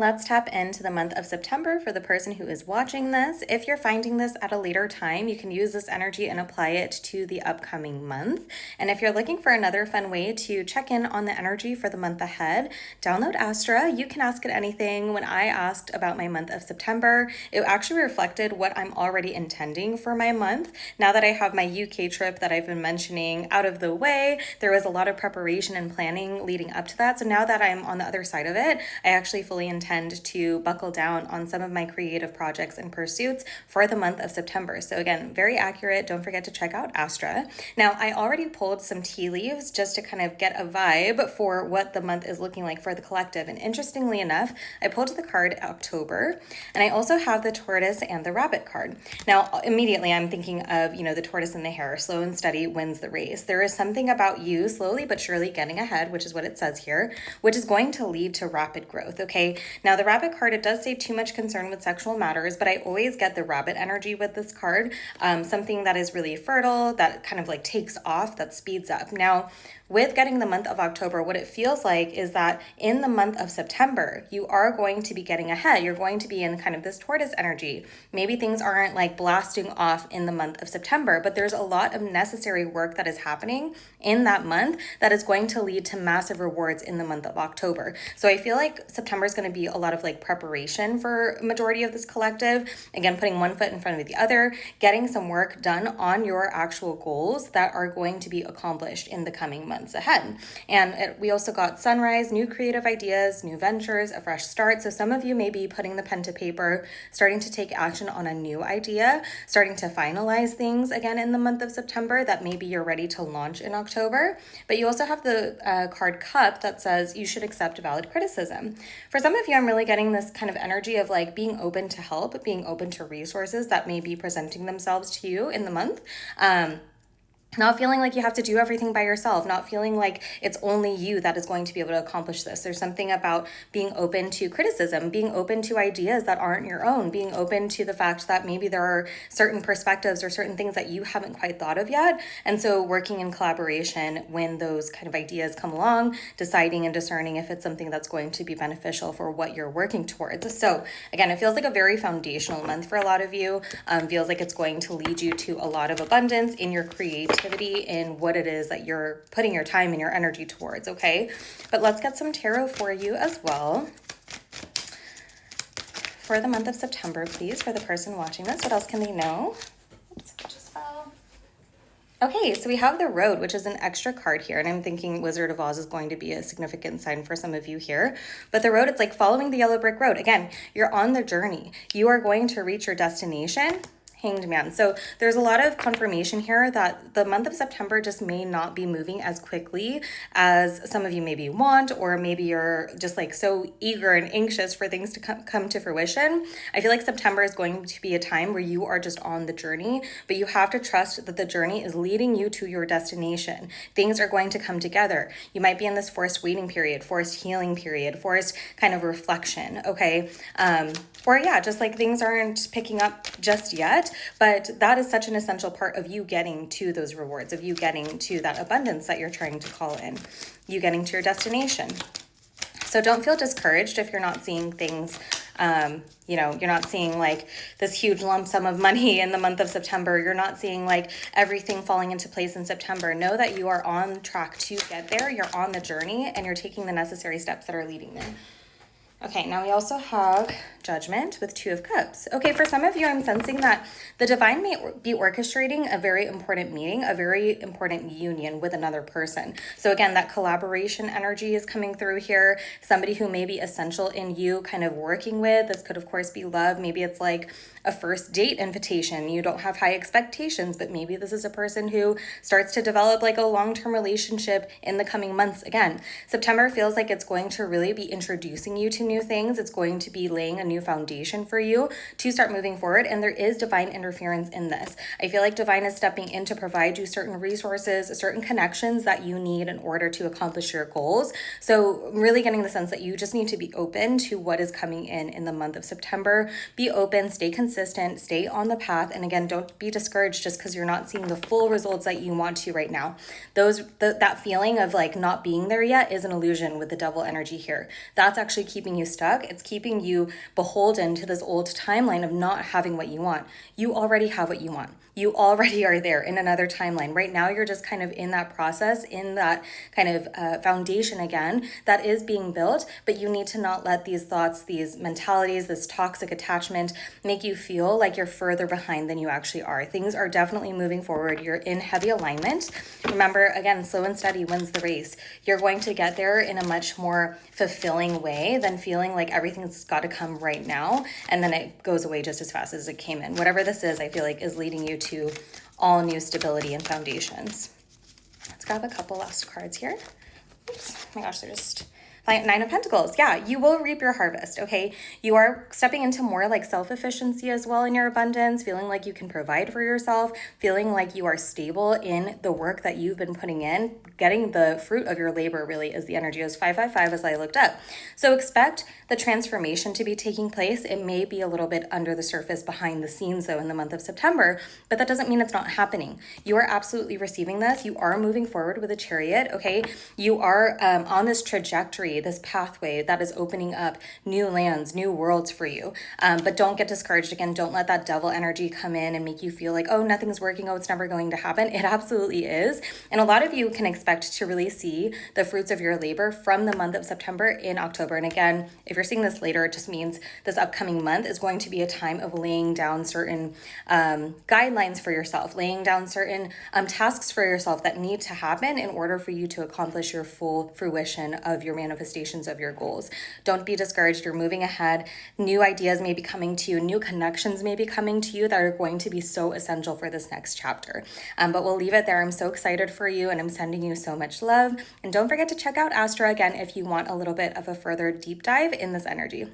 Let's tap into the month of September for the person who is watching this. If you're finding this at a later time, you can use this energy and apply it to the upcoming month. And if you're looking for another fun way to check in on the energy for the month ahead, download Astra. You can ask it anything. When I asked about my month of September, it actually reflected what I'm already intending for my month. Now that I have my UK trip that I've been mentioning out of the way, there was a lot of preparation and planning leading up to that. So now that I'm on the other side of it, I actually fully intend to buckle down on some of my creative projects and pursuits for the month of September. So again, very accurate. Don't forget to check out Astra. Now, I already pulled some tea leaves just to kind of get a vibe for what the month is looking like for the collective. And interestingly enough, I pulled the card October, and I also have the tortoise and the rabbit card. Now, immediately I'm thinking of, the tortoise and the hare, slow and steady wins the race. There is something about you slowly but surely getting ahead, which is what it says here, which is going to lead to rapid growth, okay? Now, the rabbit card, it does say too much concern with sexual matters, but I always get the rabbit energy with this card, something that is really fertile, that kind of like takes off, that speeds up. Now, with getting the month of October, what it feels like is that in the month of September, you are going to be getting ahead. You're going to be in kind of this tortoise energy. Maybe things aren't like blasting off in the month of September, but there's a lot of necessary work that is happening in that month that is going to lead to massive rewards in the month of October. So I feel like September is going to be a lot of like preparation for a majority of this collective. Again, putting one foot in front of the other, getting some work done on your actual goals that are going to be accomplished in the coming months ahead. And we also got sunrise, new creative ideas, new ventures, a fresh start. So some of you may be putting the pen to paper, starting to take action on a new idea, starting to finalize things again in the month of September that maybe you're ready to launch in October. But you also have the card cup that says you should accept valid criticism. For some of you, I'm really getting this kind of energy of like being open to help, being open to resources that may be presenting themselves to you in the month. Not feeling like you have to do everything by yourself, not feeling like it's only you that is going to be able to accomplish this. There's something about being open to criticism, being open to ideas that aren't your own, being open to the fact that maybe there are certain perspectives or certain things that you haven't quite thought of yet. And so working in collaboration when those kind of ideas come along, deciding and discerning if it's something that's going to be beneficial for what you're working towards. So again, it feels like a very foundational month for a lot of you. Feels like it's going to lead you to a lot of abundance in your creativity, in what it is that you're putting your time and your energy towards, okay? But let's get some tarot for you as well. For the month of September, please, for the person watching this, what else can they know? Oops, it just fell. Okay, so we have the Road, which is an extra card here, and I'm thinking Wizard of Oz is going to be a significant sign for some of you here. But the Road, it's like following the yellow brick road. Again, you're on the journey. You are going to reach your destination. Hanged Man. So there's a lot of confirmation here that the month of September just may not be moving as quickly as some of you maybe want, or maybe you're just like so eager and anxious for things to come to fruition. I feel like September is going to be a time where you are just on the journey, but you have to trust that the journey is leading you to your destination. Things are going to come together. You might be in this forced waiting period, forced healing period, forced kind of reflection, okay? Or yeah, just like things aren't picking up just yet, but that is such an essential part of you getting to those rewards, of you getting to that abundance that you're trying to call in, you getting to your destination. So don't feel discouraged if you're not seeing things, you're not seeing like this huge lump sum of money in the month of September. You're not seeing like everything falling into place in September. Know that you are on track to get there. You're on the journey and you're taking the necessary steps that are leading there. Okay, now we also have Judgment with Two of Cups. Okay, for some of you, I'm sensing that the divine may be orchestrating a very important meeting, a very important union with another person. So again, that collaboration energy is coming through here. Somebody who may be essential in you kind of working with. This could, of course, be love. Maybe it's like a first date invitation. You don't have high expectations, but maybe this is a person who starts to develop like a long-term relationship in the coming months. Again, September feels like it's going to really be introducing you to new things. It's going to be laying a new foundation for you to start moving forward. And there is divine interference in this. I feel like divine is stepping in to provide you certain resources, certain connections that you need in order to accomplish your goals. So I'm really getting the sense that you just need to be open to what is coming in the month of September. Be open, stay consistent, stay on the path. And again, don't be discouraged just because you're not seeing the full results that you want to right now. That feeling of like not being there yet is an illusion with the devil energy here. That's actually keeping you stuck. It's keeping you beholden to this old timeline of not having what you want. You already have what you want. You already are there in another timeline. Right now, you're just kind of in that process, in that kind of foundation again that is being built, but you need to not let these thoughts, these mentalities, this toxic attachment make you feel like you're further behind than you actually are. Things are definitely moving forward. You're in heavy alignment. Remember, again, slow and steady wins the race. You're going to get there in a much more fulfilling way than feeling like everything's got to come right now and then it goes away just as fast as it came in. Whatever this is, I feel like is leading you to all new stability and foundations. Let's grab a couple last cards here. Oops, oh my gosh, they're just Nine of Pentacles. Yeah, you will reap your harvest, okay? You are stepping into more like self-efficiency as well in your abundance, feeling like you can provide for yourself, feeling like you are stable in the work that you've been putting in, getting the fruit of your labor really is the energy. It was 555 as I looked up. So expect the transformation to be taking place. It may be a little bit under the surface behind the scenes though in the month of September, but that doesn't mean it's not happening. You are absolutely receiving this. You are moving forward with a chariot, okay? You are on this trajectory, this pathway that is opening up new lands, new worlds for you. But don't get discouraged. Again, don't let that devil energy come in and make you feel like, oh, nothing's working. Oh, it's never going to happen. It absolutely is. And a lot of you can expect to really see the fruits of your labor from the month of September in October. And again, if you're seeing this later, it just means this upcoming month is going to be a time of laying down certain guidelines for yourself, laying down certain tasks for yourself that need to happen in order for you to accomplish your full fruition of your manifestations of your goals. Don't be discouraged. You're moving ahead. New ideas may be coming to you. New connections may be coming to you that are going to be so essential for this next chapter. But we'll leave it there. I'm so excited for you and I'm sending you so much love. And don't forget to check out Astra again if you want a little bit of a further deep dive in this energy.